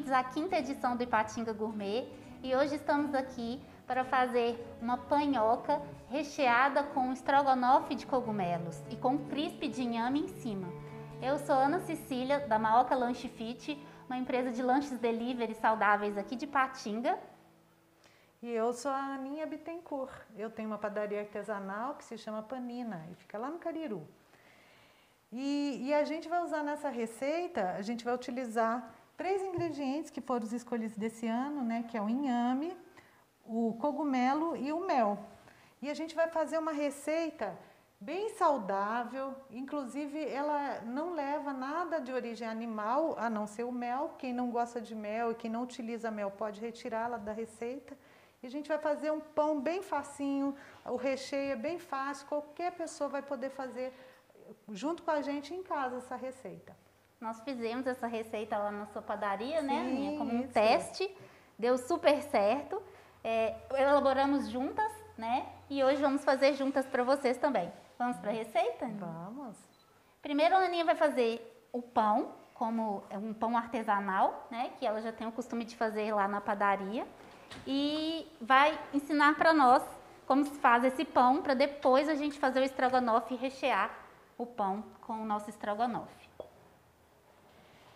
bem-vindos à 5ª edição do Ipatinga Gourmet e hoje estamos aqui para fazer uma panhoca recheada com estrogonofe de cogumelos e com crisp de inhame em cima. Eu sou Ana Cecília, da Maoca Lanche Fit, uma empresa de lanches delivery saudáveis aqui de Ipatinga. E eu sou a Aninha Bittencourt. Eu tenho uma padaria artesanal que se chama Panina e fica lá no Cariru. E a gente vai usar nessa receita, a gente vai utilizar 3 ingredientes que foram os escolhidos desse ano, né? Que é o inhame, o cogumelo e o mel. E a gente vai fazer uma receita bem saudável, inclusive ela não leva nada de origem animal, a não ser o mel. Quem não gosta de mel e quem não utiliza mel pode retirá-la da receita. E a gente vai fazer um pão bem facinho, o recheio é bem fácil, qualquer pessoa vai poder fazer junto com a gente em casa essa receita. Nós fizemos essa receita lá na sua padaria, Sim, né, Aninha, como um isso. teste, deu super certo. Elaboramos juntas, né, e hoje vamos fazer juntas para vocês também. Vamos para a receita, Aninha? Vamos. Primeiro a Aninha vai fazer o pão, como é um pão artesanal, né, que ela já tem o costume de fazer lá na padaria, e vai ensinar para nós como se faz esse pão, para depois a gente fazer o estrogonofe e rechear o pão com o nosso estrogonofe.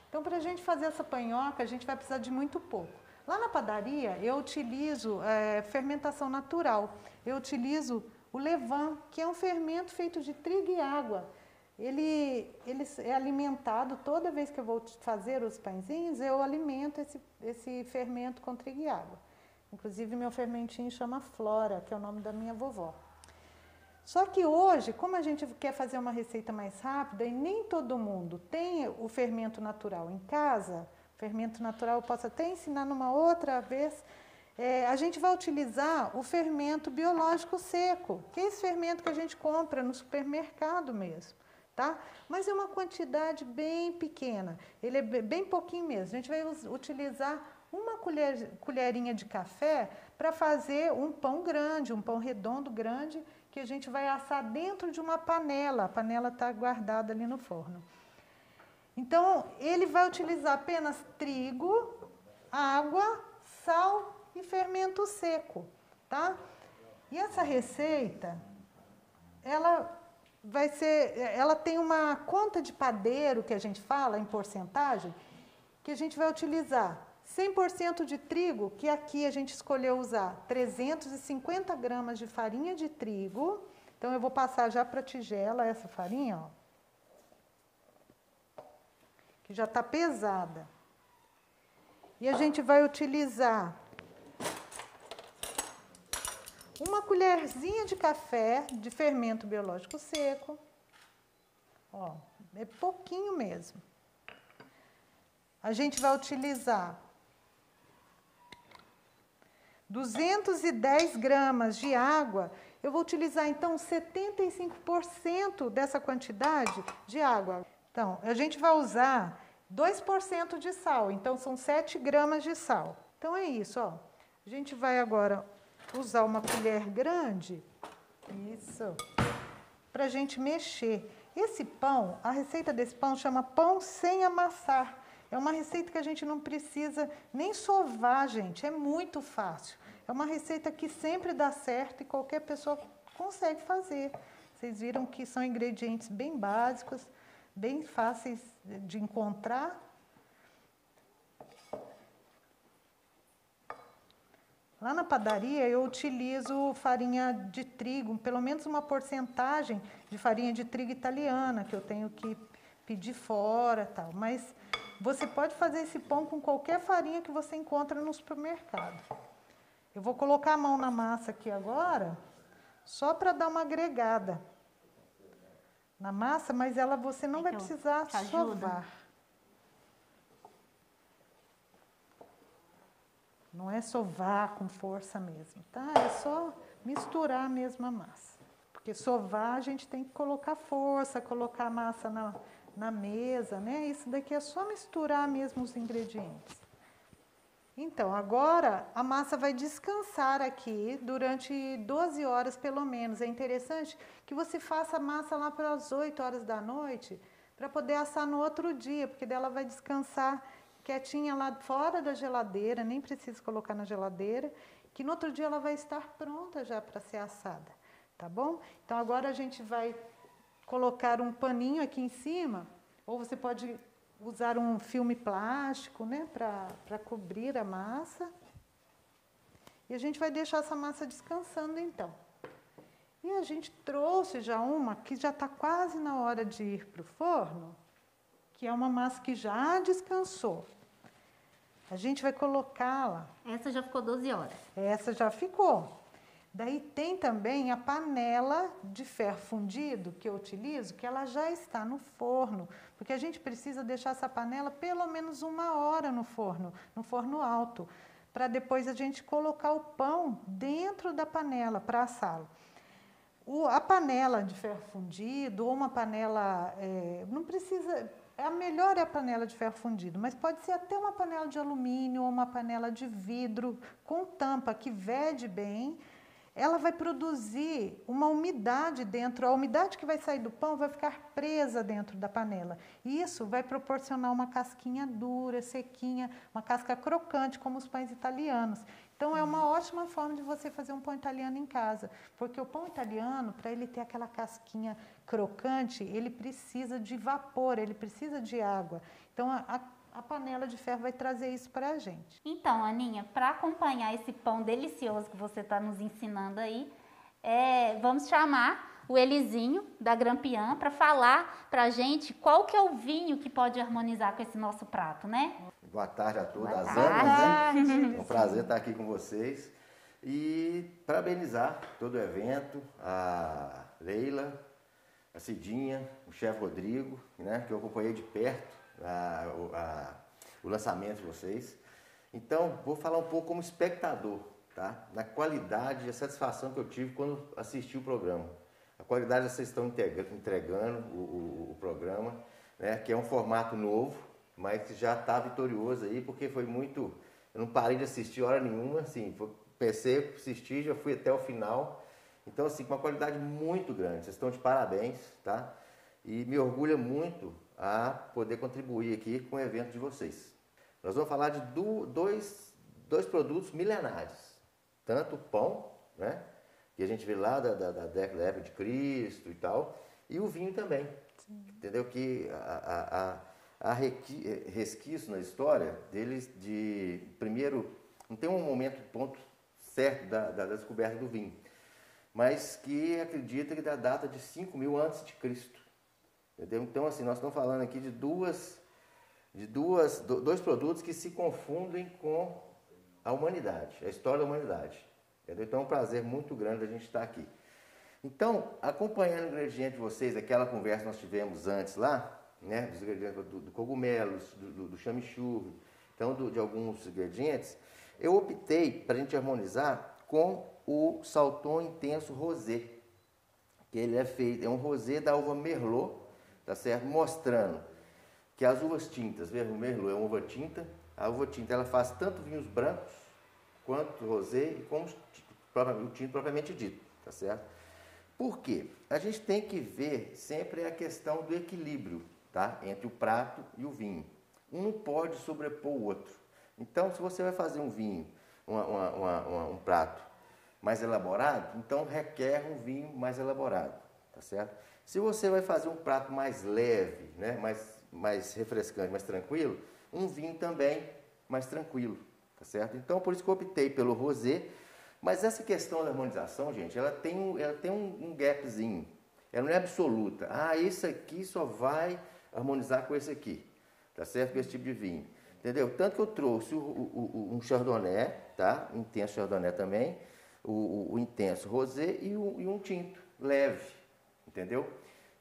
Então, para a gente fazer essa panhoca, a gente vai precisar de muito pouco. Lá na padaria, eu utilizo fermentação natural. Eu utilizo o levain, que é um fermento feito de trigo e água. Ele é alimentado, toda vez que eu vou fazer os pãezinhos, eu alimento esse fermento com trigo e água. Inclusive, meu fermentinho chama Flora, que é o nome da minha vovó. Só que hoje, como a gente quer fazer uma receita mais rápida e nem todo mundo tem o fermento natural em casa, fermento natural eu posso até ensinar numa outra vez, a gente vai utilizar o fermento biológico seco, que é esse fermento que a gente compra no supermercado mesmo, tá? Mas é uma quantidade bem pequena, ele é bem pouquinho mesmo. A gente vai utilizar uma colherinha de café para fazer um pão grande, um pão redondo grande, que a gente vai assar dentro de uma panela. A panela está guardada ali no forno. Então, ele vai utilizar apenas trigo, água, sal e fermento seco, tá? E essa receita, ela tem uma conta de padeiro, que a gente fala em porcentagem, que a gente vai utilizar 100% de trigo, que aqui a gente escolheu usar 350 gramas de farinha de trigo. Então, eu vou passar já para a tigela essa farinha, ó, que já está pesada. E a gente vai utilizar uma colherzinha de café de fermento biológico seco. Ó, é pouquinho mesmo. A gente vai utilizar 210 gramas de água. Eu vou utilizar, então, 75% dessa quantidade de água. Então, a gente vai usar 2% de sal, então são 7 gramas de sal. Então, é isso, ó. A gente vai agora usar uma colher grande, isso, para a gente mexer. Esse pão, a receita desse pão chama pão sem amassar. É uma receita que a gente não precisa nem sovar, gente, é muito fácil. É uma receita que sempre dá certo e qualquer pessoa consegue fazer. Vocês viram que são ingredientes bem básicos, bem fáceis de encontrar. Lá na padaria eu utilizo farinha de trigo, pelo menos uma porcentagem de farinha de trigo italiana, que eu tenho que pedir fora, tal, mas você pode fazer esse pão com qualquer farinha que você encontra no supermercado. Eu vou colocar a mão na massa aqui agora, só para dar uma agregada na massa, mas você não vai precisar sovar. Não é sovar com força mesmo, tá? É só misturar mesmo a massa. Porque sovar a gente tem que colocar força, colocar a massa na mesa, né? Isso daqui é só misturar mesmo os ingredientes. Então, agora a massa vai descansar aqui durante 12 horas pelo menos. É interessante que você faça a massa lá pelas 8 horas da noite para poder assar no outro dia, porque dela vai descansar quietinha lá fora da geladeira, nem precisa colocar na geladeira, que no outro dia ela vai estar pronta já para ser assada, tá bom? Então agora a gente vai colocar um paninho aqui em cima, ou você pode usar um filme plástico, né, para cobrir a massa. E a gente vai deixar essa massa descansando então. E a gente trouxe já uma que já está quase na hora de ir para o forno, que é uma massa que já descansou. A gente vai colocá-la. Essa já ficou 12 horas. Essa já ficou. Daí tem também a panela de ferro fundido que eu utilizo, que ela já está no forno, porque a gente precisa deixar essa panela pelo menos 1 hora no forno alto, para depois a gente colocar o pão dentro da panela para assá-lo. A panela de ferro fundido ou uma panela, não precisa, a melhor é a panela de ferro fundido, mas pode ser até uma panela de alumínio ou uma panela de vidro com tampa que vede bem. Ela vai produzir uma umidade dentro, a umidade que vai sair do pão vai ficar presa dentro da panela. E isso vai proporcionar uma casquinha dura, sequinha, uma casca crocante, como os pães italianos. Então, é uma ótima forma de você fazer um pão italiano em casa, porque o pão italiano, para ele ter aquela casquinha crocante, ele precisa de vapor, ele precisa de água. Então, a panela de ferro vai trazer isso para a gente. Então, Aninha, para acompanhar esse pão delicioso que você está nos ensinando aí, vamos chamar o Elizinho da Grampian para falar para a gente qual que é o vinho que pode harmonizar com esse nosso prato, né? Boa tarde a todas, Boa as tarde. Anas, né? É um prazer estar aqui com vocês e parabenizar todo o evento, a Leila, a Cidinha, o chefe Rodrigo, né, que eu acompanhei de perto o lançamento de vocês. Então, vou falar um pouco como espectador, tá? Na qualidade e a satisfação que eu tive quando assisti o programa. A qualidade que vocês estão entregando o programa, né, que é um formato novo, mas que já está vitorioso aí, porque foi muito... Eu não parei de assistir hora nenhuma, assim, pensei, assisti, já fui até o final. Então, assim, com uma qualidade muito grande. Vocês estão de parabéns, tá? E me orgulha muito a poder contribuir aqui com o evento de vocês. Nós vamos falar de dois produtos milenares. Tanto o pão, né, que a gente vê lá da década da época de Cristo e tal, e o vinho também. Sim. Entendeu? Que há resquício na história deles de... Primeiro, não tem um momento, ponto certo da descoberta do vinho, mas que acredita que da data de 5.000 antes de Cristo. Entendeu? Então, assim, nós estamos falando aqui de dois produtos que se confundem com a humanidade, a história da humanidade. Entendeu? Então, é um prazer muito grande a gente estar aqui. Então, acompanhando o ingrediente de vocês, aquela conversa que nós tivemos antes lá, né, dos ingredientes do cogumelos, do chamichurri, então de alguns ingredientes, eu optei para a gente harmonizar com o Salton Intenso Rosé, que ele é um rosé da uva Merlot, tá certo? Mostrando que as uvas tintas, Merlot é uma uva tinta, a uva tinta ela faz tanto vinhos brancos quanto rosé e como o tinto propriamente dito, tá certo? Por quê? A gente tem que ver sempre a questão do equilíbrio, tá? Entre o prato e o vinho. Um não pode sobrepor o outro. Então, se você vai fazer um vinho, um prato mais elaborado, então requer um vinho mais elaborado, tá certo? Se você vai fazer um prato mais leve, né, mais refrescante, mais tranquilo, um vinho também mais tranquilo, tá certo? Então, por isso que eu optei pelo rosé, mas essa questão da harmonização, gente, ela tem um gapzinho, ela não é absoluta. Ah, esse aqui só vai harmonizar com esse aqui, tá certo? Com esse tipo de vinho, entendeu? Tanto que eu trouxe um Chardonnay, tá? Intenso Chardonnay também, o intenso rosé e um tinto leve, entendeu?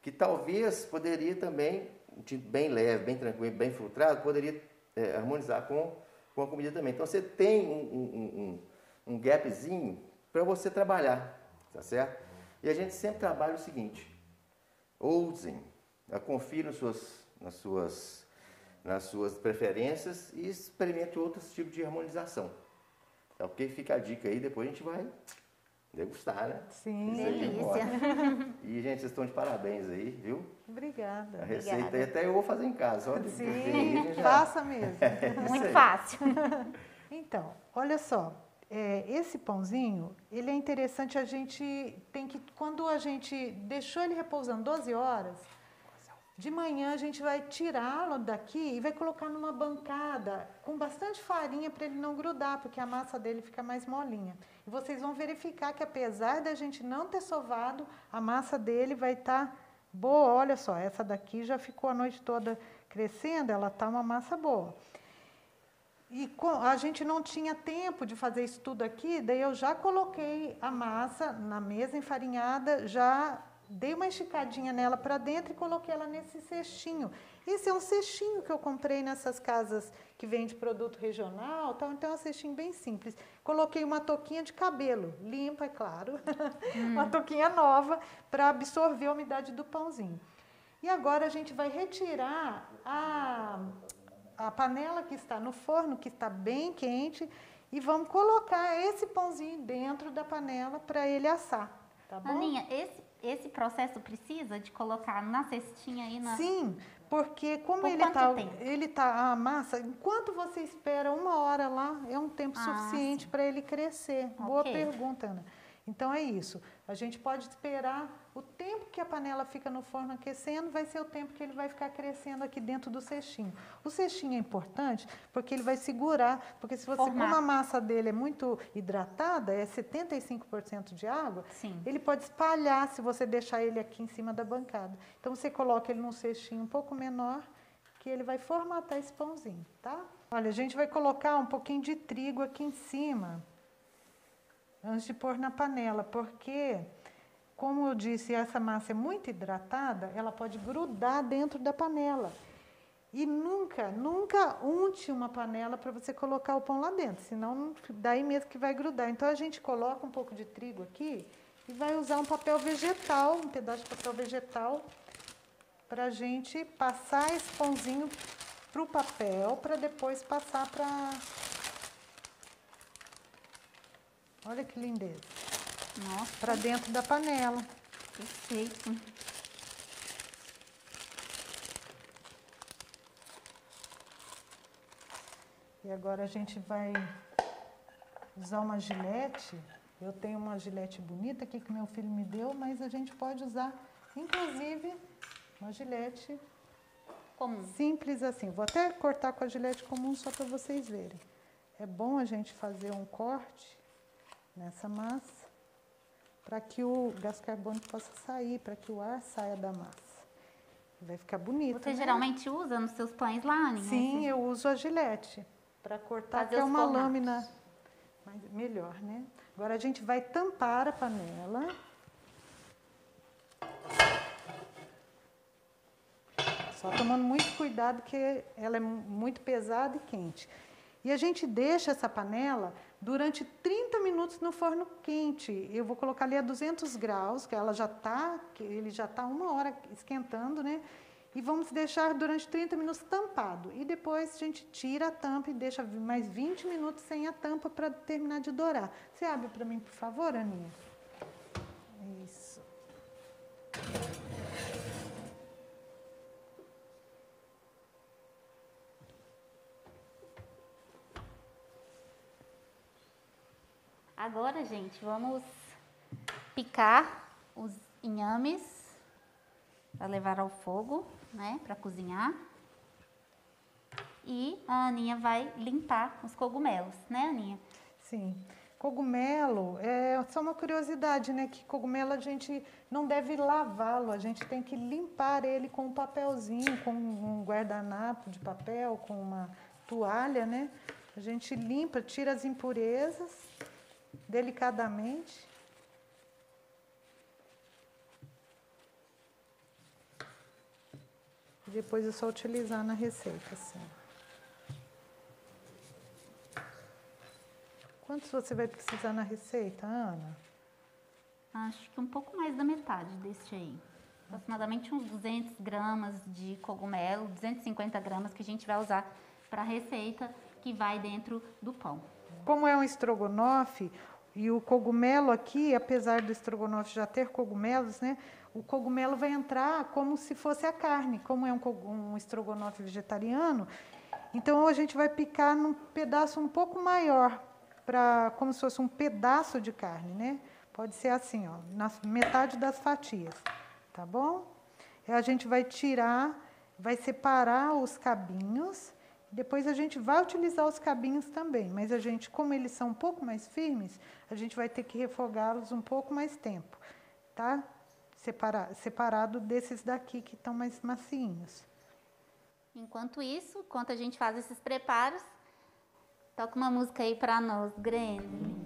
Que talvez poderia também, um tinto bem leve, bem tranquilo, bem filtrado, poderia harmonizar com a comida também. Então você tem um gapzinho para você trabalhar, tá certo? E a gente sempre trabalha o seguinte: ousem, confira nas suas preferências e experimente outros tipos de harmonização. Tá ok? Fica a dica aí, depois a gente vai Degustar, né? Sim. Isso aí Delícia. importa. E, gente, vocês estão de parabéns aí, viu? A Obrigada. receita aí até eu vou fazer em casa. Só de ver aí, a Sim, gente já... faça mesmo. Muito aí. fácil. Então, olha só, esse pãozinho, ele é interessante, a gente tem que, quando a gente deixou ele repousando 12 horas, de manhã a gente vai tirá-lo daqui e vai colocar numa bancada com bastante farinha para ele não grudar, porque a massa dele fica mais molinha. E vocês vão verificar que apesar da gente não ter sovado, a massa dele vai estar boa. Olha só, essa daqui já ficou a noite toda crescendo, ela está uma massa boa. E a gente não tinha tempo de fazer isso tudo aqui, daí eu já coloquei a massa na mesa enfarinhada, já dei uma esticadinha nela para dentro e coloquei ela nesse cestinho. Esse é um cestinho que eu comprei nessas casas que vende produto regional, então é um cestinho bem simples. Coloquei uma touquinha de cabelo, limpa, é claro, uma touquinha nova para absorver a umidade do pãozinho. E agora a gente vai retirar a panela que está no forno, que está bem quente, e vamos colocar esse pãozinho dentro da panela para ele assar, tá bom? Aninha, esse processo precisa de colocar na cestinha aí na... Sim, porque como Por quanto tempo? a massa, enquanto você espera 1 hora lá, é um tempo suficiente para ele crescer. Boa pergunta, Ana. Então é isso. A gente pode esperar o tempo que a panela fica no forno aquecendo, vai ser o tempo que ele vai ficar crescendo aqui dentro do cestinho. O cestinho é importante porque ele vai segurar, porque se você, como a massa dele é muito hidratada, é 75% de água, Sim. ele pode espalhar se você deixar ele aqui em cima da bancada. Então você coloca ele num cestinho um pouco menor, que ele vai formatar esse pãozinho, tá? Olha, a gente vai colocar um pouquinho de trigo aqui em cima, antes de pôr na panela, porque, como eu disse, essa massa é muito hidratada, ela pode grudar dentro da panela. E nunca unte uma panela para você colocar o pão lá dentro, senão daí mesmo que vai grudar. Então a gente coloca um pouco de trigo aqui e vai usar um papel vegetal, um pedaço de papel vegetal, para a gente passar esse pãozinho para o papel, para depois passar para... Olha que lindeza. Nossa. Para dentro da panela. Perfeito. E agora a gente vai usar uma gilete. Eu tenho uma gilete bonita aqui que meu filho me deu, mas a gente pode usar, inclusive, uma gilete Comum. simples assim. Vou até cortar com a gilete comum só para vocês verem. É bom a gente fazer um corte nessa massa, para que o gás carbônico possa sair, para que o ar saia da massa. Vai ficar bonito, Você né? geralmente usa nos seus pães lá, Aninha? Sim, eu uso a gilete para cortar, Fazer que é os uma formatos. lâmina melhor, né? Agora a gente vai tampar a panela. Só tomando muito cuidado, que ela é muito pesada e quente. E a gente deixa essa panela durante 30 minutos no forno quente. Eu vou colocar ali a 200 graus, que ele já está 1 hora esquentando, né? E vamos deixar durante 30 minutos tampado. E depois a gente tira a tampa e deixa mais 20 minutos sem a tampa para terminar de dourar. Você abre para mim, por favor, Aninha? Isso. Agora, gente, vamos picar os inhames para levar ao fogo, né, para cozinhar. E a Aninha vai limpar os cogumelos, né, Aninha? Sim. Cogumelo é só uma curiosidade, né? Que cogumelo a gente não deve lavá-lo, a gente tem que limpar ele com um papelzinho, com um guardanapo de papel, com uma toalha, né? A gente limpa, tira as impurezas delicadamente. E depois é só utilizar na receita, assim. Quantos você vai precisar na receita, Ana? Acho que um pouco mais da metade desse aí. Aproximadamente uns 200 gramas de cogumelo, 250 gramas que a gente vai usar para a receita que vai dentro do pão. Como é um estrogonofe, E o cogumelo aqui, apesar do estrogonofe já ter cogumelos, né, o cogumelo vai entrar como se fosse a carne, como é um estrogonofe vegetariano. Então a gente vai picar num pedaço um pouco maior, como se fosse um pedaço de carne, né? Pode ser assim, ó, na metade das fatias, tá bom? E a gente vai tirar, vai separar os cabinhos. Depois a gente vai utilizar os cabinhos também, mas a gente, como eles são um pouco mais firmes, a gente vai ter que refogá-los um pouco mais tempo, tá? Separado desses daqui que estão mais macinhos. Enquanto isso, enquanto a gente faz esses preparos, toca uma música aí pra nós, Grêmio.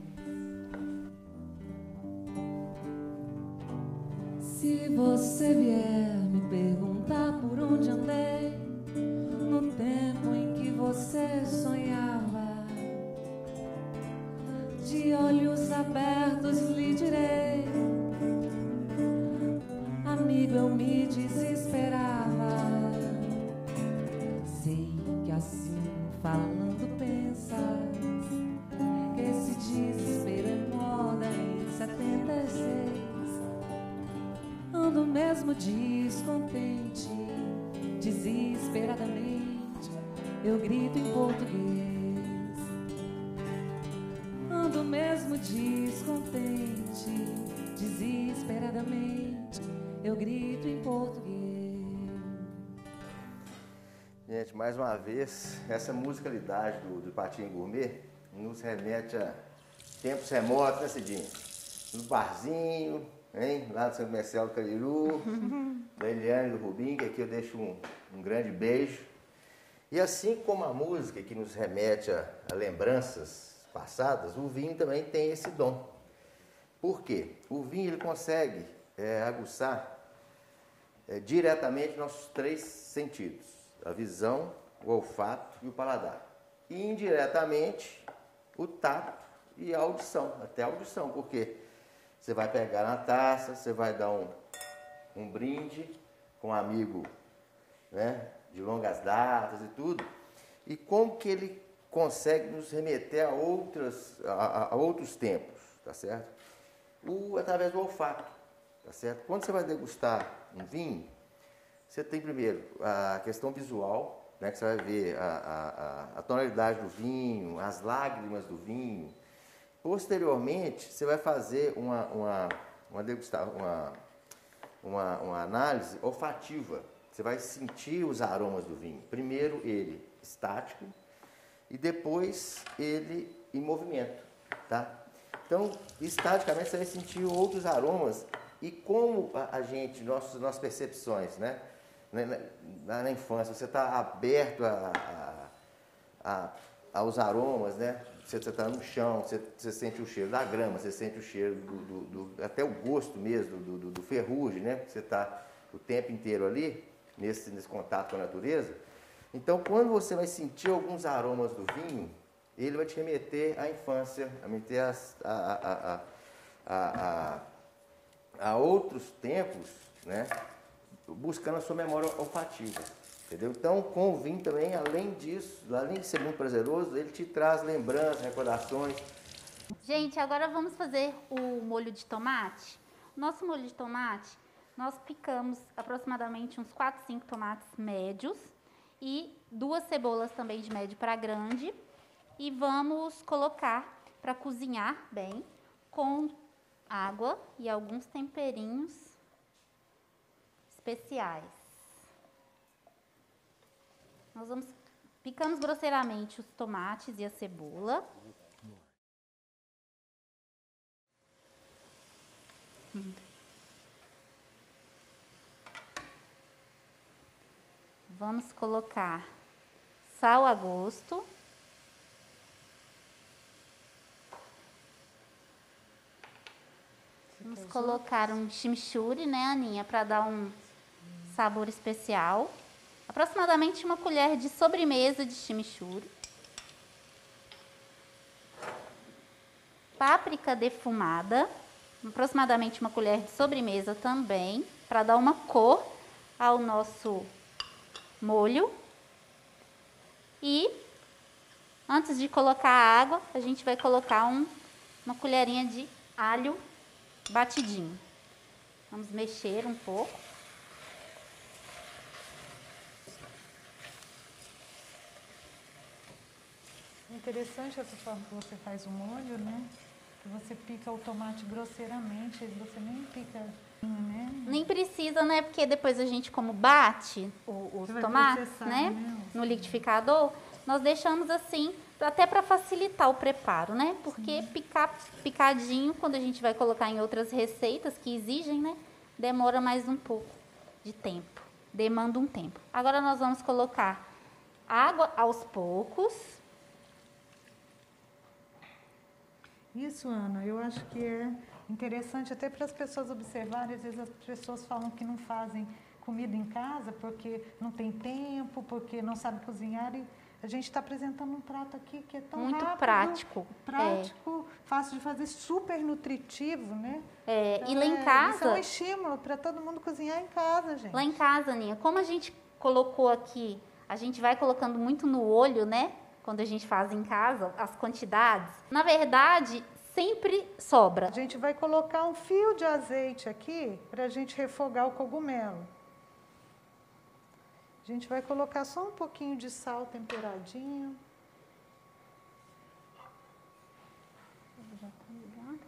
Se você vier me perguntar por onde andei, no tempo em que você sonhava, de olhos abertos lhe direi, amigo, eu me desesperava. Sei que assim falando pensas, que esse desespero é moda em 76. Ando mesmo descontente, desesperadamente, eu grito em português. Ando mesmo descontente, desesperadamente, eu grito em português. Gente, mais uma vez, essa musicalidade do Patinho Gourmet nos remete a tempos remotos, né, Cidinha? No barzinho, hein? Lá no Centro Comercial do Cariru, da Eliane e do Rubim, que aqui eu deixo um grande beijo. E assim como a música que nos remete a lembranças passadas, o vinho também tem esse dom. Por quê? O vinho ele consegue aguçar diretamente nossos 3 sentidos: a visão, o olfato e o paladar. E indiretamente o tato e a audição, até a audição, porque você vai pegar na taça, você vai dar um brinde com um amigo, né, de longas datas e tudo. E como que ele consegue nos remeter a outros tempos, tá certo? Através do olfato, tá certo? Quando você vai degustar um vinho, você tem primeiro a questão visual, né, que você vai ver a tonalidade do vinho, as lágrimas do vinho. Posteriormente, você vai fazer uma análise olfativa. Você vai sentir os aromas do vinho. Primeiro ele estático e depois ele em movimento, tá? Então, estaticamente você vai sentir outros aromas e como nossas percepções, né? Na infância, você está aberto aos aromas, né? Você está no chão, você sente o cheiro da grama, você sente o cheiro até o gosto mesmo do ferrugem, né? Você está o tempo inteiro ali, nesse contato com a natureza. Então, quando você vai sentir alguns aromas do vinho, ele vai te remeter à infância, remeter a outros tempos, né? Buscando a sua memória olfativa. Entendeu? Então, com o vinho também, além disso, além de ser muito prazeroso, ele te traz lembranças, recordações. Gente, agora vamos fazer o molho de tomate. Nosso molho de tomate, nós picamos aproximadamente uns 4, 5 tomates médios e 2 cebolas também de médio para grande. E vamos colocar para cozinhar bem com água e alguns temperinhos especiais. Nós picamos grosseiramente os tomates e a cebola. Vamos colocar sal a gosto. Vamos colocar um chimichurri, né, Aninha, para dar um sabor especial. Aproximadamente 1 colher de sobremesa de chimichurri. Páprica defumada, aproximadamente 1 colher de sobremesa também, para dar uma cor ao nosso molho. E antes de colocar a água, a gente vai colocar uma colherinha de alho batidinho. Vamos mexer um pouco. Interessante essa forma que você faz o molho, né? Que você pica o tomate grosseiramente, você nem pica, né? Nem precisa, né? Porque depois a gente, como bate os Você vai tomates, processar, né? né? No liquidificador, nós deixamos assim, até para facilitar o preparo, né? Porque picadinho, quando a gente vai colocar em outras receitas que exigem, né? Demora mais um pouco de tempo. Demanda um tempo. Agora nós vamos colocar água aos poucos. Isso, Ana, eu acho que é interessante até para as pessoas observarem. Às vezes as pessoas falam que não fazem comida em casa porque não tem tempo, porque não sabe cozinhar. E a gente está apresentando um prato aqui que é tão Muito rápido, prático. fácil de fazer, super nutritivo, né? É, Então, e lá em isso é casa, um estímulo para todo mundo cozinhar em casa, gente. lá em casa, Aninha, como a gente colocou aqui, a gente vai colocando muito no olho, né? Quando a gente faz em casa, as quantidades. Na verdade, sempre sobra. A gente vai colocar um fio de azeite aqui para a gente refogar o cogumelo. A gente vai colocar só um pouquinho de sal temperadinho. Já tá ligado.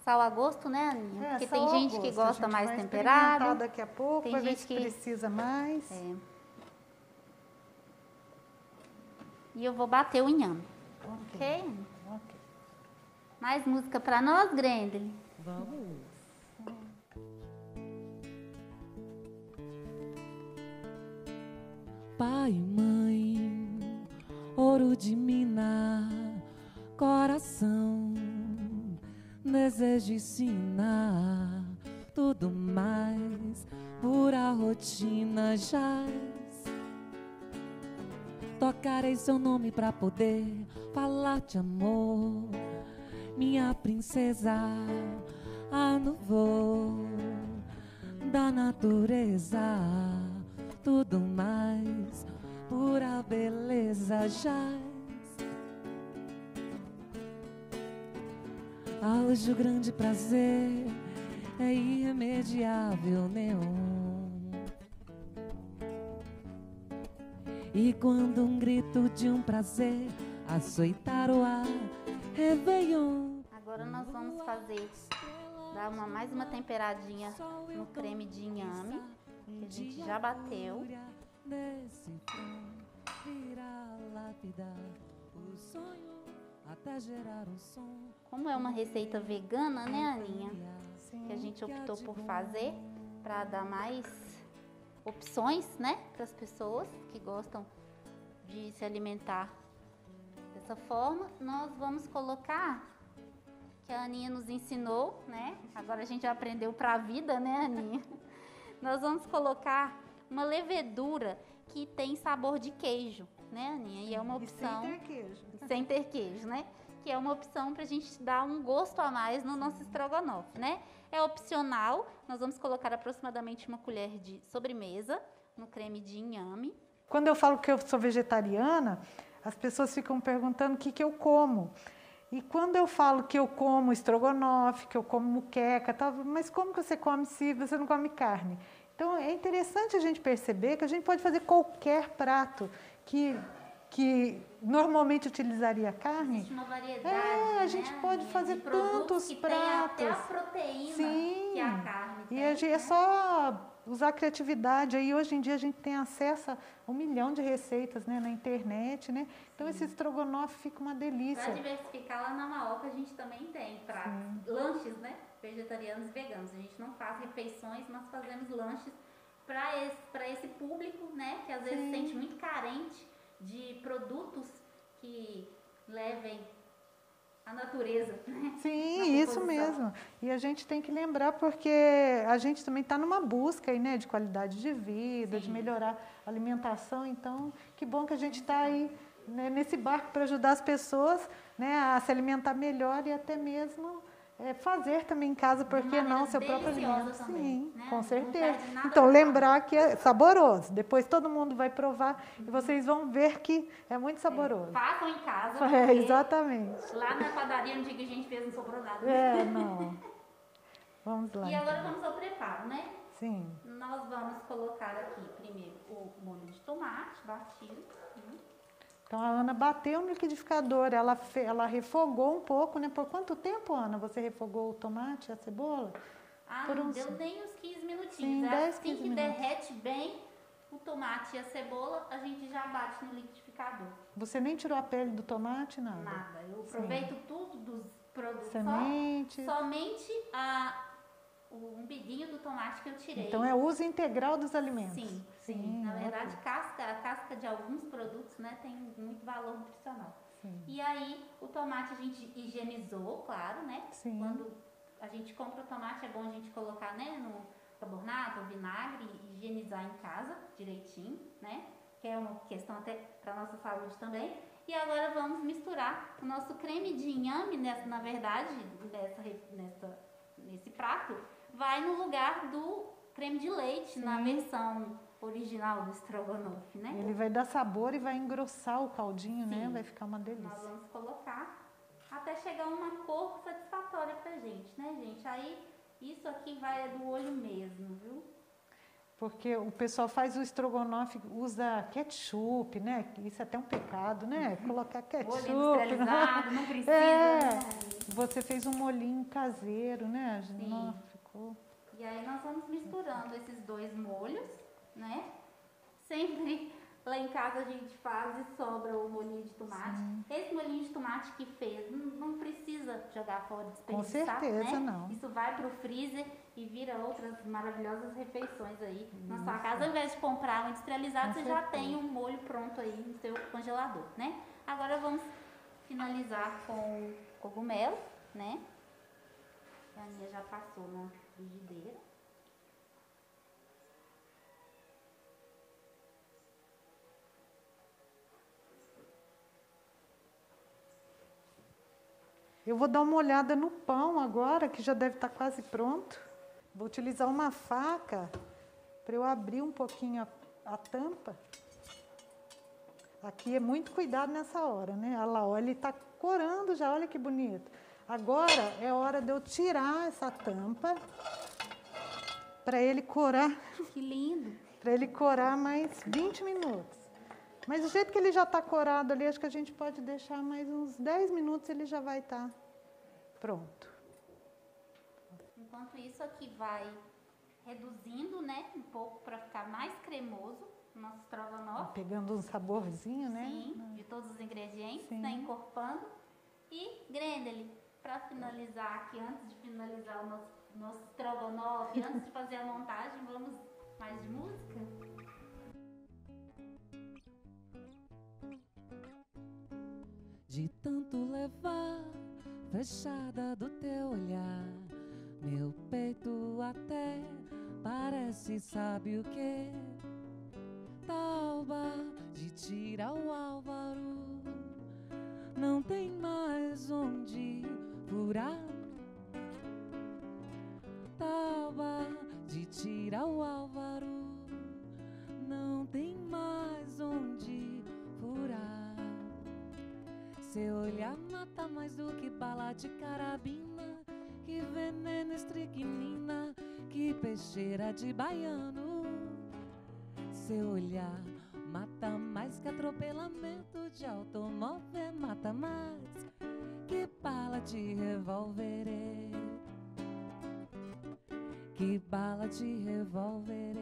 Sal a gosto, né, Aninha? Porque tem sal ao gente que gosto. A gosta gente mais vai temperado. experimentar daqui a pouco, Tem vai ver gente se que precisa mais. É. E eu vou bater o inhame, ok? Ok. Mais música pra nós, Grendel? Vamos. Pai e mãe, ouro de mina, coração, desejo ensinar tudo mais, pura rotina jaz. Tocarei seu nome pra poder falar de amor, minha princesa, a no voo da natureza, tudo mais, pura beleza jaz. A hoje o grande prazer é irremediável neon. E quando um grito de um prazer açoitar o ar, Réveillon. Agora nós vamos fazer, dar mais uma temperadinha no creme de inhame, que a gente já bateu. Nesse virá lapidar o sonho até gerar um som. Como é uma receita vegana, né, Aninha? Sim. Que a gente optou por fazer para dar mais opções, né, para as pessoas que gostam de se alimentar dessa forma. Nós vamos colocar, que a Aninha nos ensinou, né? Agora a gente já aprendeu para a vida, né, Aninha? Nós vamos colocar uma levedura que tem sabor de queijo, né, Aninha? E é uma opção. E sem ter queijo. Sem ter queijo, né? Que é uma opção para a gente dar um gosto a mais no nosso estrogonofe, né? É opcional, nós vamos colocar aproximadamente uma colher de sobremesa no creme de inhame. Quando eu falo que eu sou vegetariana, as pessoas ficam perguntando o que eu como. E quando eu falo que eu como estrogonofe, que eu como muqueca, tal, mas como que você come se você não come carne? Então é interessante a gente perceber que a gente pode fazer qualquer prato que normalmente utilizaria carne. Existe uma variedade, a gente pode fazer de produtos tantos que pratos. tem até a proteína Sim. que a carne tem. E a gente, é só usar a criatividade. Aí hoje em dia a gente tem acesso a 1 milhão de receitas, né, na internet, né? Então esse estrogonofe fica uma delícia. Para diversificar, lá na Maoca a gente também tem lanches, né, vegetarianos e veganos. A gente não faz refeições, nós fazemos lanches para esse público, né, que às vezes se sente muito carente de produtos que levem a natureza, né? Sim, isso mesmo. E a gente tem que lembrar porque a gente também está numa busca aí, né, de qualidade de vida, de melhorar a alimentação. Então, que bom que a gente está aí, né, nesse barco para ajudar as pessoas, né, a se alimentar melhor e até mesmo fazer também em casa, por que não, seu próprio alimento. Também, sim, né? com certeza. Não Então, lembrar que é saboroso. Depois todo mundo vai provar e vocês vão ver que é muito saboroso. Façam em casa. Exatamente. Lá na padaria, no dia que a gente fez, não sobrou nada. Não. Vamos lá. E agora então. vamos ao preparo, né? Sim. Nós vamos colocar aqui primeiro o molho de tomate batido. Então a Ana bateu no liquidificador, ela refogou um pouco, né? Por quanto tempo, Ana, você refogou o tomate e a cebola? Por não deu nem uns 15 minutinhos. Sim, 10, 15 assim que minutos. derrete bem o tomate e a cebola, a gente já bate no liquidificador. Você nem tirou a pele do tomate, nada? Nada. Eu aproveito tudo dos produtos. Sementes. Somente o umbiguinho do tomate que eu tirei. Então é uso integral dos alimentos. Sim. Na verdade, a casca de alguns produtos, né, tem muito valor nutricional. Sim. E aí, o tomate a gente higienizou, claro, né? Sim. Quando a gente compra o tomate, é bom a gente colocar, né, no carbonato, vinagre, e higienizar em casa direitinho, né? Que é uma questão até para nossa saúde também. E agora vamos misturar o nosso creme de inhame, na verdade, nesse prato, vai no lugar do creme de leite, na versão original do estrogonofe, né? Ele vai dar sabor e vai engrossar o caldinho, né? Vai ficar uma delícia. Nós vamos colocar até chegar uma cor satisfatória pra gente, né, gente? Aí, isso aqui vai do olho mesmo, viu? Porque o pessoal faz o estrogonofe, usa ketchup, né? Isso é até um pecado, né? Colocar ketchup. Olho industrializado, não precisa. Né? Você fez um molhinho caseiro, né? Sim. Nossa, ficou... E aí nós vamos misturando esses dois molhos, né? Sempre lá em casa a gente faz e sobra o molhinho de tomate. Sim. Esse molhinho de tomate que fez, não precisa jogar fora, desperdiçar, com certeza, né? não. Isso vai pro freezer e vira outras maravilhosas refeições aí na sua casa. Ao invés de comprar um industrializado, você já tem um molho pronto aí no seu congelador, né? Agora vamos finalizar com cogumelo, né? A minha já passou na frigideira. Eu vou dar uma olhada no pão agora, que já deve estar quase pronto. Vou utilizar uma faca para eu abrir um pouquinho a tampa. Aqui é muito cuidado nessa hora, né? Olha lá, ele está corando já, olha que bonito. Agora é hora de eu tirar essa tampa para ele corar. Que lindo! Para ele corar mais 20 minutos. Mas do jeito que ele já está corado ali, acho que a gente pode deixar mais uns 10 minutos, ele já vai estar pronto. Enquanto isso aqui vai reduzindo, né, um pouco para ficar mais cremoso o nosso estrogonofe. Pegando um saborzinho, né? Sim, de todos os ingredientes, né, encorpando. E Grendeli, para finalizar aqui, antes de finalizar o nosso estrogonofe, antes de fazer a montagem, vamos mais de música? De tanto levar, fechada do teu olhar, meu peito até parece, sabe o que? Tauba de tirar o Álvaro, não tem mais onde furar. Tauba de tirar o Álvaro, não tem mais onde furar. Seu olhar mata mais do que bala de carabina, que veneno estricnina, que peixeira de baiano. Seu olhar mata mais que atropelamento de automóvel, mata mais que bala de revólver, que bala de revólver.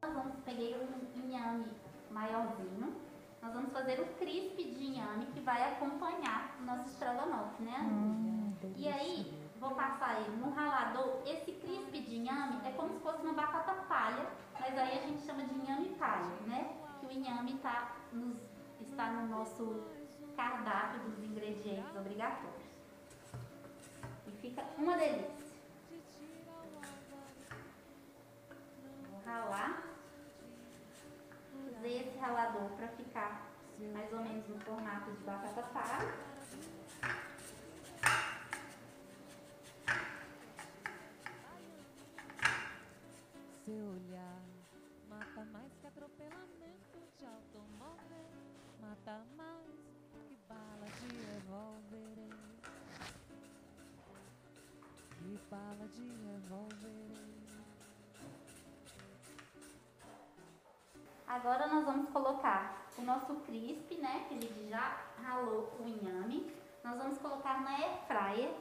Nós peguei um inhame maiorzinho. Nós vamos fazer o crisp de inhame que vai acompanhar o nosso estrogonofe, né? E aí, vou passar ele no ralador. Esse crisp de inhame é como se fosse uma batata palha, mas aí a gente chama de inhame palha, né? Que o inhame está no nosso cardápio dos ingredientes obrigatórios. E fica uma delícia. Vou ralar. Usei esse ralador para ficar mais ou menos no formato de batata palha. Seu olhar mata mais que atropelamento de automóvel, mata mais que bala de revólver, que bala de revólver. Agora nós vamos colocar o nosso crisp, né, que a gente já ralou o inhame. Nós vamos colocar na air fryer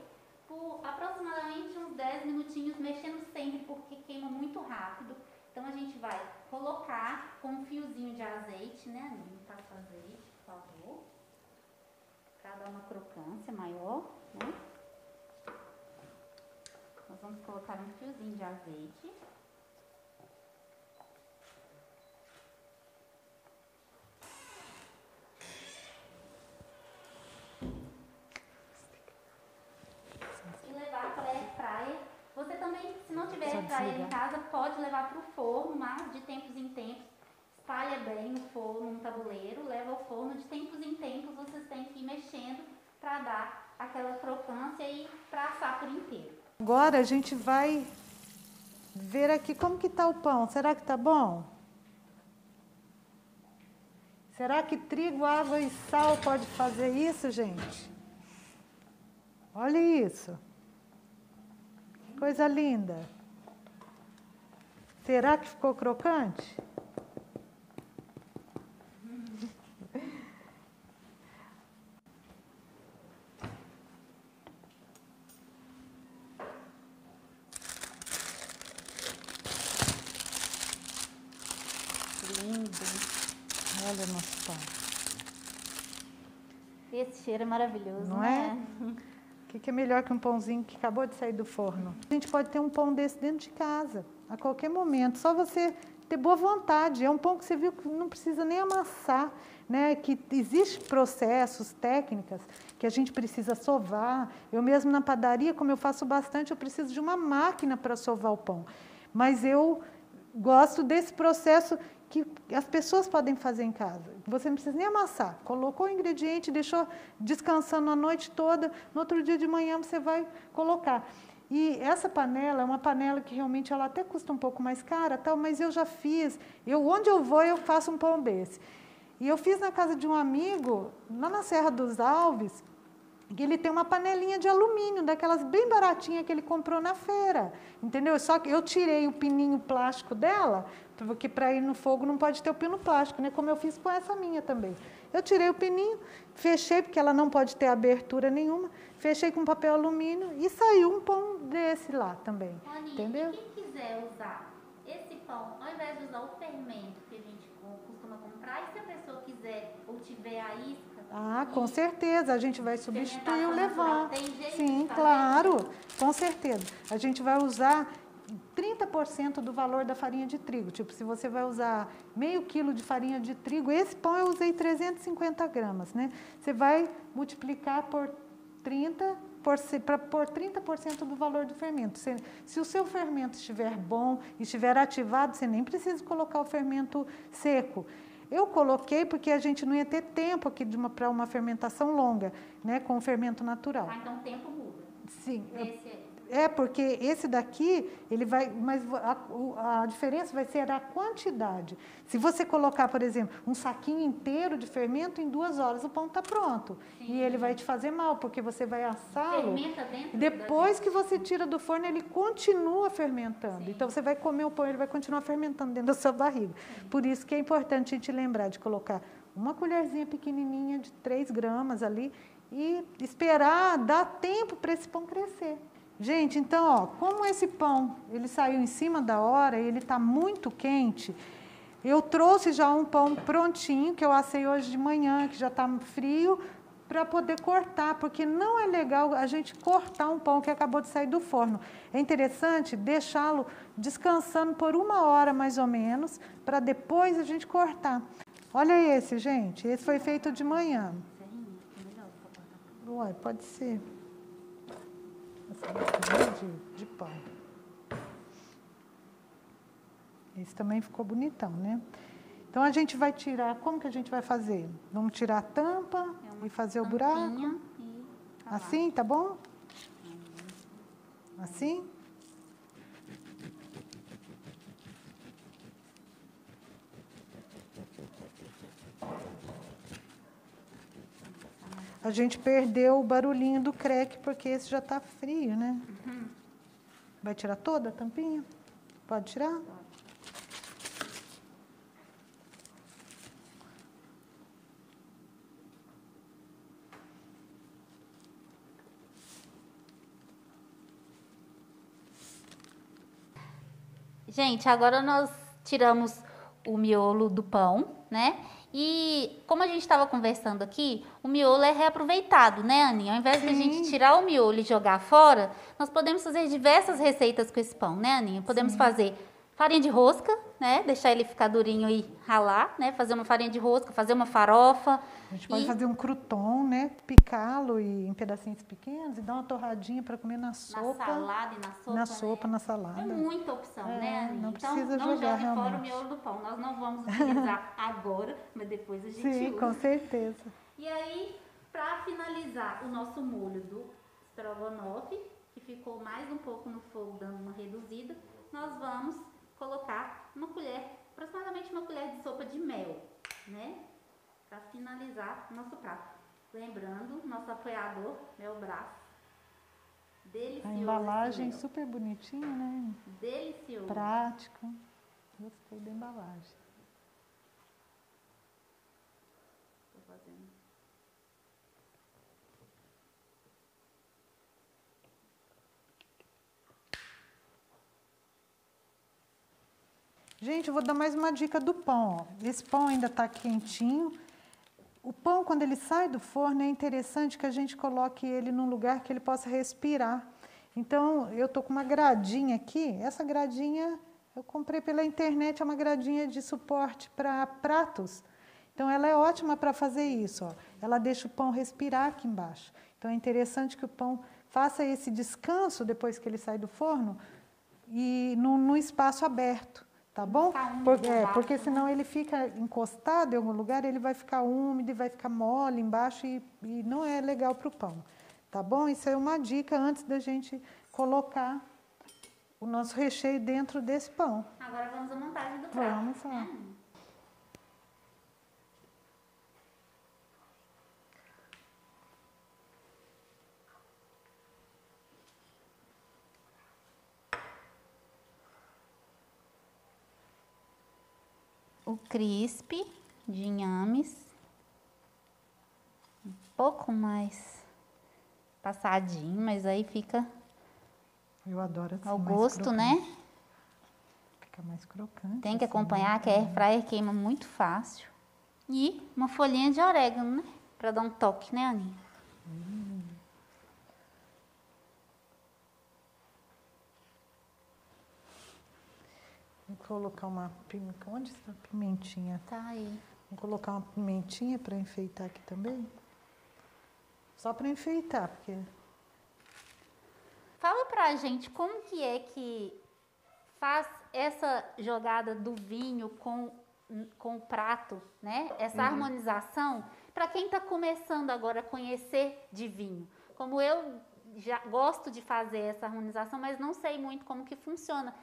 por aproximadamente uns 10 minutinhos, mexendo sempre porque queima muito rápido. Então a gente vai colocar com um fiozinho de azeite, né, não passa azeite, por favor, para dar uma crocância maior, né. Nós vamos colocar um fiozinho de azeite. Você também, se não tiver air fryer em casa, pode levar para o forno, mas de tempos em tempos, espalha bem no forno, no tabuleiro, leva ao forno, de tempos em tempos vocês têm que ir mexendo para dar aquela crocância e para assar por inteiro. Agora a gente vai ver aqui como que está o pão. Será que está bom? Será que trigo, água e sal pode fazer isso, gente? Olha isso. Coisa linda. Será que ficou crocante? Lindo. Olha o nosso pão. Esse cheiro é maravilhoso, não é? O que é melhor que um pãozinho que acabou de sair do forno? A gente pode ter um pão desse dentro de casa, a qualquer momento. Só você ter boa vontade. É um pão que você viu que não precisa nem amassar, né? Que existem processos, técnicas, que a gente precisa sovar. Eu mesmo na padaria, como eu faço bastante, eu preciso de uma máquina para sovar o pão. Mas eu gosto desse processo que as pessoas podem fazer em casa. Você não precisa nem amassar. Colocou o ingrediente, deixou descansando a noite toda, no outro dia de manhã você vai colocar. E essa panela é uma panela que realmente ela até custa um pouco mais cara, tal, mas eu já fiz. Onde eu vou, eu faço um pão desse. E eu fiz na casa de um amigo, lá na Serra dos Alves, que ele tem uma panelinha de alumínio, daquelas bem baratinhas que ele comprou na feira, entendeu? Só que eu tirei o pininho plástico dela, porque para ir no fogo não pode ter o pino plástico, né? Como eu fiz com essa minha também. Eu tirei o pininho, fechei, porque ela não pode ter abertura nenhuma, fechei com papel alumínio e saiu um pão desse lá também, Aninha, entendeu? E quem quiser usar esse pão, ao invés de usar o fermento que a gente costuma comprar, e se a pessoa quiser ou tiver a isca? Ah, com certeza, a gente vai substituir o levain. Tem jeito Sim, de fazer? claro, com certeza. A gente vai usar 30% do valor da farinha de trigo. Tipo, se você vai usar meio quilo de farinha de trigo, esse pão eu usei 350 gramas, né? Você vai multiplicar por 30, para pôr 30% do valor do fermento. Se o seu fermento estiver bom, estiver ativado, você nem precisa colocar o fermento seco. Eu coloquei porque a gente não ia ter tempo aqui para uma fermentação longa, né, com o fermento natural. Ah, então o tempo muda. Sim. Esse porque esse daqui, ele vai, mas a diferença vai ser a quantidade. Se você colocar, por exemplo, um saquinho inteiro de fermento, em 2 horas o pão está pronto. Sim. E ele vai te fazer mal, porque você vai assá-lo. Fermenta dentro Depois que você tira do forno, ele continua fermentando. Sim. Então, você vai comer o pão, ele vai continuar fermentando dentro da sua barriga. Sim. Por isso que é importante a gente lembrar de colocar uma colherzinha pequenininha de 3 gramas ali e esperar, dar tempo para esse pão crescer. Gente, então, ó, como esse pão ele saiu em cima da hora e ele está muito quente, eu trouxe já um pão prontinho, que eu assei hoje de manhã, que já está frio, para poder cortar, porque não é legal a gente cortar um pão que acabou de sair do forno. É interessante deixá-lo descansando por 1 hora, mais ou menos, para depois a gente cortar. Olha esse, gente, esse foi feito de manhã. Uai, pode ser. Essa daqui de pão. Esse também ficou bonitão, né? Então, a gente vai tirar... Como que a gente vai fazer? Vamos tirar a tampa e fazer o buraco? Assim, tá bom? Assim? A gente perdeu o barulhinho do creque, porque esse já tá frio, né? Vai tirar toda a tampinha? Pode tirar? Gente, agora nós tiramos o miolo do pão, né? E como a gente estava conversando aqui, o miolo é reaproveitado, né, Aninha? Ao invés de a gente tirar o miolo e jogar fora, nós podemos fazer diversas receitas com esse pão, né, Aninha? Podemos fazer farinha de rosca, né? Deixar ele ficar durinho e ralar, né? Fazer uma farinha de rosca, fazer uma farofa. A gente pode fazer um crouton, né? Picá-lo em pedacinhos pequenos e dar uma torradinha para comer na sopa. Na salada e na sopa, na sopa, na salada. É muita opção, né, Aninha? Não Então, precisa não jogar, jogue fora o realmente. miolo do pão. Nós não vamos utilizar agora, mas depois a gente Sim, usa. com certeza. E aí, para finalizar o nosso molho do estrogonofe, que ficou mais um pouco no fogo, dando uma reduzida, nós vamos colocar uma colher, aproximadamente uma colher de sopa de mel, né? Para finalizar o nosso prato. Lembrando, nosso apoiador, Mel Brás. Delicioso. A embalagem super bonitinha, né? Delicioso. Prático. Gostei da embalagem. Tô fazendo. Gente, eu vou dar mais uma dica do pão. Ó. Esse pão ainda está quentinho. O pão, quando ele sai do forno, é interessante que a gente coloque ele num lugar que ele possa respirar. Então, eu estou com uma gradinha aqui. Essa gradinha eu comprei pela internet, é uma gradinha de suporte para pratos. Então, ela é ótima para fazer isso. Ó. Ela deixa o pão respirar aqui embaixo. Então, é interessante que o pão faça esse descanso depois que ele sai do forno e num espaço aberto. Tá bom? Porque senão ele fica encostado em algum lugar, ele vai ficar úmido e vai ficar mole embaixo e não é legal para o pão. Tá bom? Isso é uma dica antes da gente colocar o nosso recheio dentro desse pão. Agora vamos à montagem do prato. Vamos lá. O crisp de inhames, um pouco mais passadinho, mas aí fica Eu adoro assim, ao mais gosto, crocante. né? Fica mais crocante. Tem que assim, acompanhar, que a air fryer queima muito fácil. E uma folhinha de orégano, né? Pra dar um toque, né, Aninha? Vou colocar uma pimentinha. Onde está a pimentinha? Tá aí. Vou colocar uma pimentinha para enfeitar aqui também. Só para enfeitar, porque... Fala pra gente como que é que faz essa jogada do vinho com o prato, né? Essa harmonização, para quem está começando agora a conhecer de vinho. Como eu já gosto de fazer essa harmonização, mas não sei muito como que funciona.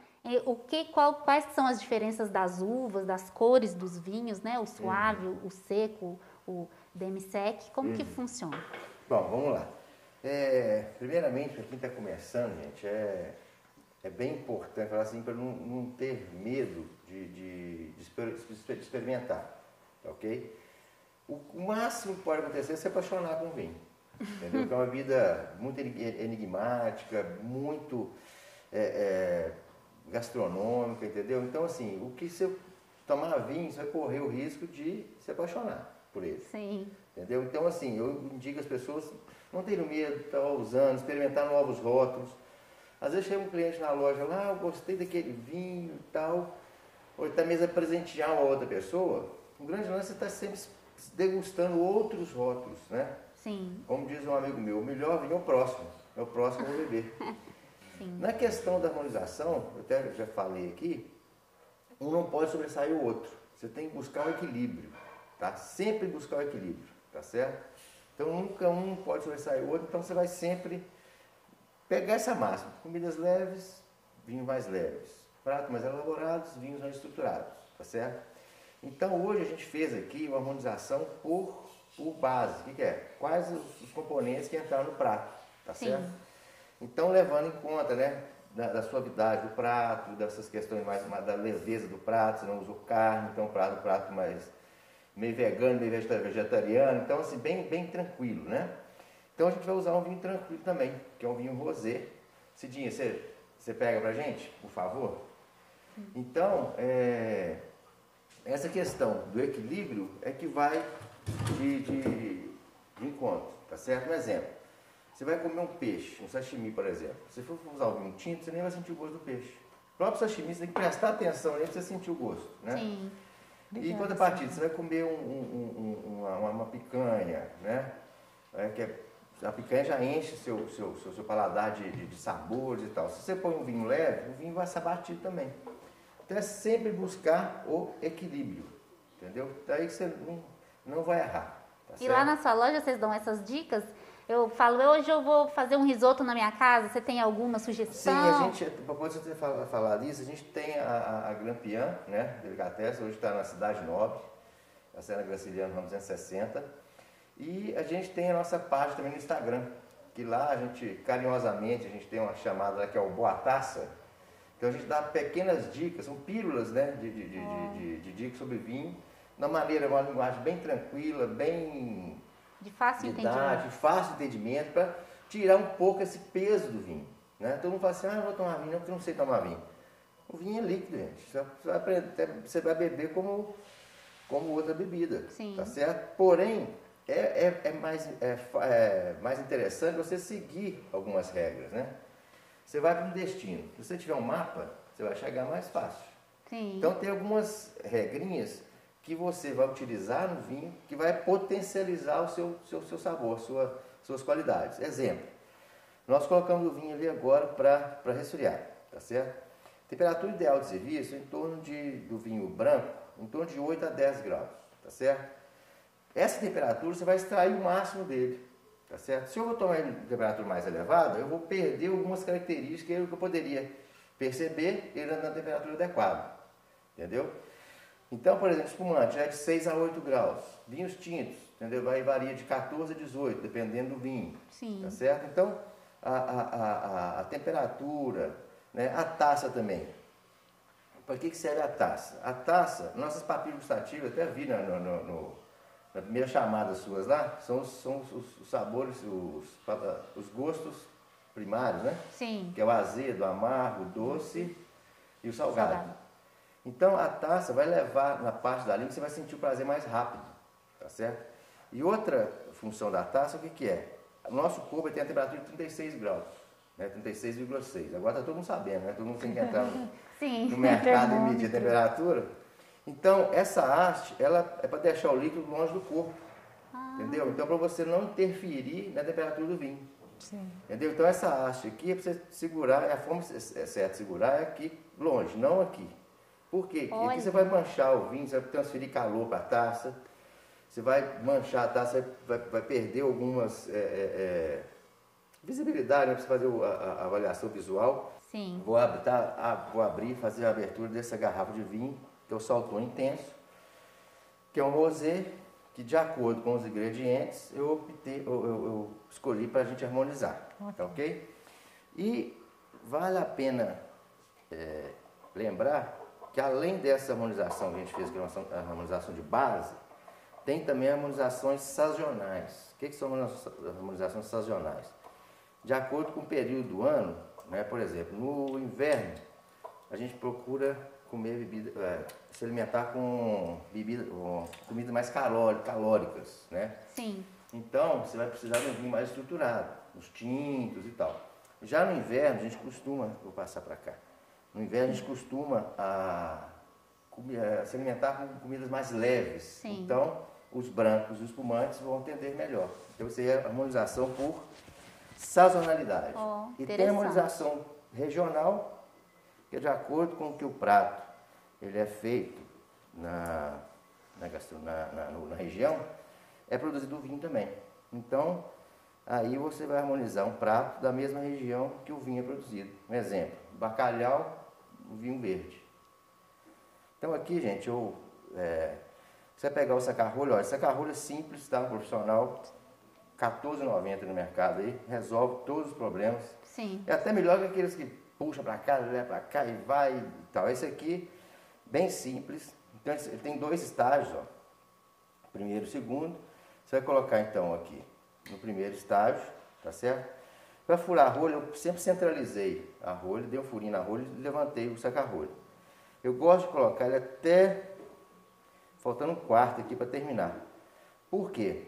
Quais são as diferenças das uvas, das cores dos vinhos, né? O suave, o seco, o demi-sec, como que funciona? Bom, vamos lá. Primeiramente, para quem está começando, gente, é bem importante falar assim, para não ter medo de experimentar, ok? O máximo que pode acontecer é se apaixonar com o vinho, entendeu? Que é uma vida muito enigmática, muito gastronômica, entendeu? Então, assim, o que você tomar vinho, você vai correr o risco de se apaixonar por ele. Sim. Entendeu? Então, assim, eu indico as pessoas não terem medo de estar usando, experimentar novos rótulos. Às vezes chega um cliente na loja lá, eu gostei daquele vinho e tal, ou até mesmo presentear uma outra pessoa. O grande lance é estar sempre degustando outros rótulos, né? Sim. Como diz um amigo meu, o melhor vinho é o próximo que eu vou beber. Sim. Na questão da harmonização, eu até já falei aqui, um não pode sobressair o outro. Você tem que buscar o equilíbrio, tá? Sempre buscar o equilíbrio, tá certo? Então nunca um pode sobressair o outro, então você vai sempre pegar essa máxima. Comidas leves, vinhos mais leves. Pratos mais elaborados, vinhos mais estruturados, tá certo? Então hoje a gente fez aqui uma harmonização por base. O que é? Quais os componentes que entraram no prato, tá certo? Sim. Então levando em conta, né, da suavidade do prato, dessas questões mais da leveza do prato, você não usou carne, então um prato mais meio vegano, meio vegetariano, então assim, bem tranquilo, né? Então a gente vai usar um vinho tranquilo também, que é um vinho rosé. Cidinha, você pega pra gente, por favor? Então, essa questão do equilíbrio é que vai de encontro, tá certo? Um exemplo, você vai comer um peixe, um sashimi, por exemplo. Se for usar o vinho tinto, você nem vai sentir o gosto do peixe. O próprio sashimi, você tem que prestar atenção nele pra você sentir o gosto, né? Sim. E em contrapartida, você vai comer uma picanha, né? A picanha já enche seu paladar de sabores e tal. Se você põe um vinho leve, o vinho vai ser batido também. Então é sempre buscar o equilíbrio, entendeu? Daí você não vai errar. Tá E certo? lá na sua loja vocês dão essas dicas? Eu falo, hoje eu vou fazer um risoto na minha casa, você tem alguma Sim, sugestão? a gente, depois de você falar disso, a gente tem a Grampian, né, Delicatessen, hoje está na Cidade Nobre, está na Graciliano Ramos 260, e a gente tem a nossa página também no Instagram, que lá a gente, carinhosamente, a gente tem uma chamada lá que é o Boa Taça, então a gente dá pequenas dicas, são pílulas, né, de dicas sobre vinho, de uma linguagem bem tranquila, bem De fácil entendimento. fácil entendimento, para tirar um pouco esse peso do vinho. Né? Todo mundo fala assim, eu vou tomar vinho, não, porque eu não sei tomar vinho. O vinho é líquido, gente. Você vai beber como outra bebida. Sim. Tá certo? Porém, é mais interessante você seguir algumas regras. Né? Você vai para um destino. Se você tiver um mapa, você vai chegar mais fácil. Sim. Então tem algumas regrinhas que você vai utilizar no vinho, que vai potencializar o seu sabor, suas qualidades. Exemplo, nós colocamos o vinho ali agora para resfriar, tá certo? Temperatura ideal de serviço em torno do vinho branco, em torno de 8 a 10 graus, tá certo? Essa temperatura você vai extrair o máximo dele, tá certo? Se eu vou tomar ele em temperatura mais elevada, eu vou perder algumas características que eu poderia perceber ele na temperatura adequada, entendeu? Então, por exemplo, espumante já é de 6 a 8 graus. Vinhos tintos, entendeu? Varia de 14 a 18, dependendo do vinho. Sim. Tá certo? Então, a temperatura, né? A taça também. Para que serve a taça? A taça, nossas papilas gustativas, até vi na primeira chamada suas lá, são os sabores, os gostos primários, né? Sim. Que é o azedo, o amargo, o doce e o salgado. Então a taça vai levar na parte da língua, você vai sentir o prazer mais rápido, tá certo? E outra função da taça, o que é? O nosso corpo tem a temperatura de 36 graus, né? 36,6. Agora está todo mundo sabendo, né? Todo mundo tem que entrar no mercado e medir a temperatura. Então essa haste, ela é para deixar o líquido longe do corpo, entendeu? Então para você não interferir na temperatura do vinho. Sim. Entendeu? Então essa haste aqui é para você segurar, a forma certa de segurar é aqui longe, não aqui. Por quê? Porque aqui você vai manchar o vinho, você vai transferir calor para a taça, você vai manchar a taça, vai perder algumas visibilidade, né, para você fazer a avaliação visual. Sim. Vou abrir e fazer a abertura dessa garrafa de vinho, que é o Salton Intenso, que é um rosé que, de acordo com os ingredientes, eu escolhi para a gente harmonizar. Ok? E vale a pena lembrar que além dessa harmonização que a gente fez, que é uma harmonização de base, tem também harmonizações sazonais. O que são harmonizações sazonais? De acordo com o período do ano, né, por exemplo, no inverno, a gente procura comer se alimentar com comidas mais calóricas, né? Sim. Então, você vai precisar de um vinho mais estruturado, os tintos e tal. Já no inverno, a gente costuma, vou passar para cá, no inverno a gente costuma se alimentar com comidas mais leves. Sim. Então, os brancos e os espumantes vão atender melhor. Então você tem a harmonização por sazonalidade. E tem a harmonização regional, que é de acordo com o que o prato ele é feito na região, é produzido o vinho também. Então, aí você vai harmonizar um prato da mesma região que o vinho é produzido. Um exemplo, bacalhau, o vinho verde. Então aqui, gente, você vai pegar o saca-rolho, olha, saca-rolho simples, tá? Profissional, R$14,90 no mercado aí, resolve todos os problemas. Sim. É até melhor que aqueles que puxa para cá, leva para cá e vai e tal. Esse aqui, bem simples. Então ele tem 2 estágios, ó. Primeiro e segundo. Você vai colocar então aqui no primeiro estágio, tá certo? Para furar a rolha, eu sempre centralizei a rolha, dei um furinho na rolha e levantei o saca-rolho. Eu gosto de colocar ele até faltando um quarto aqui para terminar. Por quê?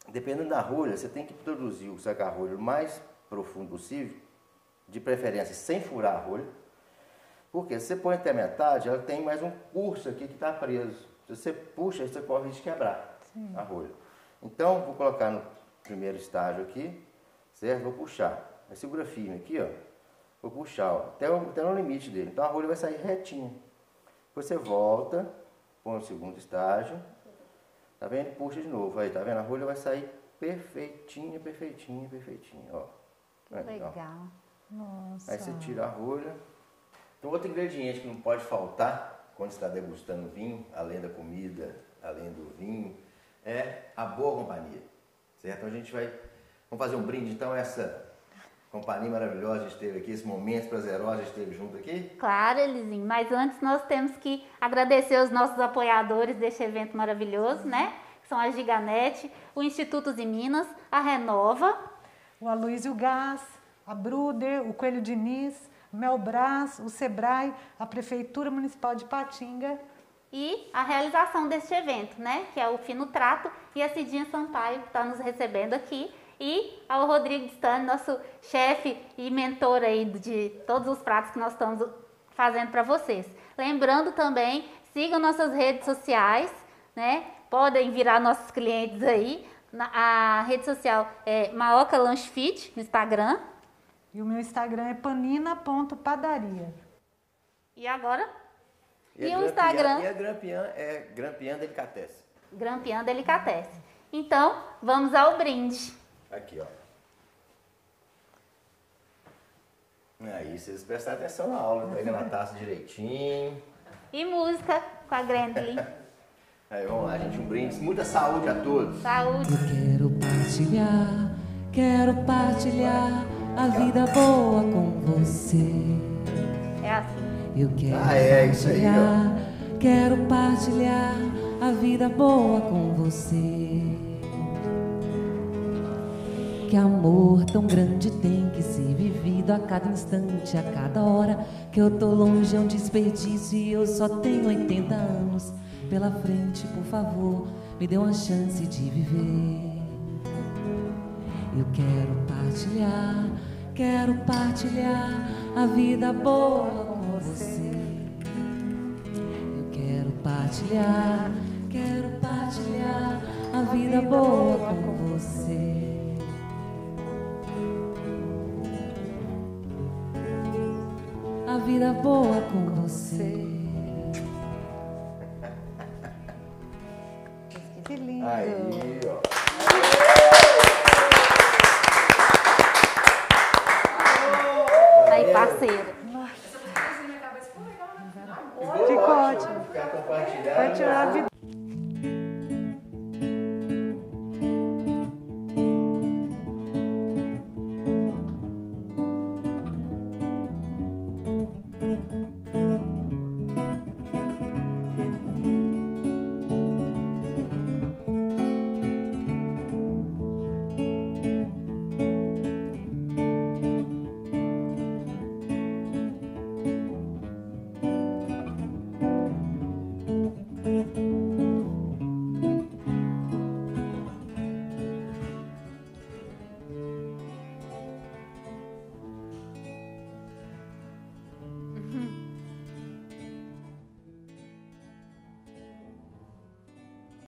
Dependendo da rolha, você tem que introduzir o saca-rolho o mais profundo possível, de preferência sem furar a rolha, porque se você põe até metade, ela tem mais um curso aqui que está preso. Se você puxa, você corre o risco de quebrar a rolha. Então, vou colocar no primeiro estágio aqui, certo? Vou puxar. Aí segura firme aqui, ó. Vou puxar, ó, até no limite dele. Então a rolha vai sair retinha. Depois você volta, põe o segundo estágio. Tá vendo? Puxa de novo. Aí, tá vendo? A rolha vai sair perfeitinha, perfeitinha, perfeitinha, ó. Legal. Nossa. Aí você tira a rolha. Então, outro ingrediente que não pode faltar quando você está degustando vinho, além da comida, além do vinho, é a boa companhia, certo? Então vamos fazer um brinde, então, essa companhia maravilhosa, a gente teve aqui, esse momento prazeroso, a gente esteve junto aqui. Claro, Elisinho, mas antes nós temos que agradecer os nossos apoiadores deste evento maravilhoso, né? Que são a Giganet, o Instituto de Minas, a Renova, O Aloysio Gás, a Bruder, o Coelho Diniz, o Melbras, o Sebrae, a Prefeitura Municipal de Patinga. e a realização deste evento, né? Que é o Fino Trato e a Cidinha Sampaio, que está nos recebendo aqui, e ao Rodrigo Distani, nosso chefe e mentor aí de todos os pratos que nós estamos fazendo para vocês. Lembrando também, sigam nossas redes sociais, né? Podem virar nossos clientes aí. A rede social é Maoca Lanche Fit no Instagram. E o meu Instagram é panina.padaria. E agora? E o Instagram? E a Grampian é Grampian Delicatessen. Grampian Delicatessen. Então, vamos ao brinde. Aqui, ó. Aí, vocês prestam atenção na aula, pegando a taça direitinho. E música com a Grandly. Aí, vamos lá, gente, um brinde. Muita saúde a todos. Saúde. Eu quero partilhar a vida boa com você. É assim. Eu quero é isso aí, quero partilhar a vida boa com você. Que amor tão grande tem que ser vivido a cada instante, a cada hora. Que eu tô longe é um desperdício e eu só tenho 80 anos pela frente. Por favor, me dê uma chance de viver. Eu quero partilhar a vida boa com você. Eu quero partilhar a vida boa com você. A vida boa com você. Que lindo. Aí, ó. Aí, parceiro. Ficou ótimo. Ficar compartilhando. Vai tirar a vida.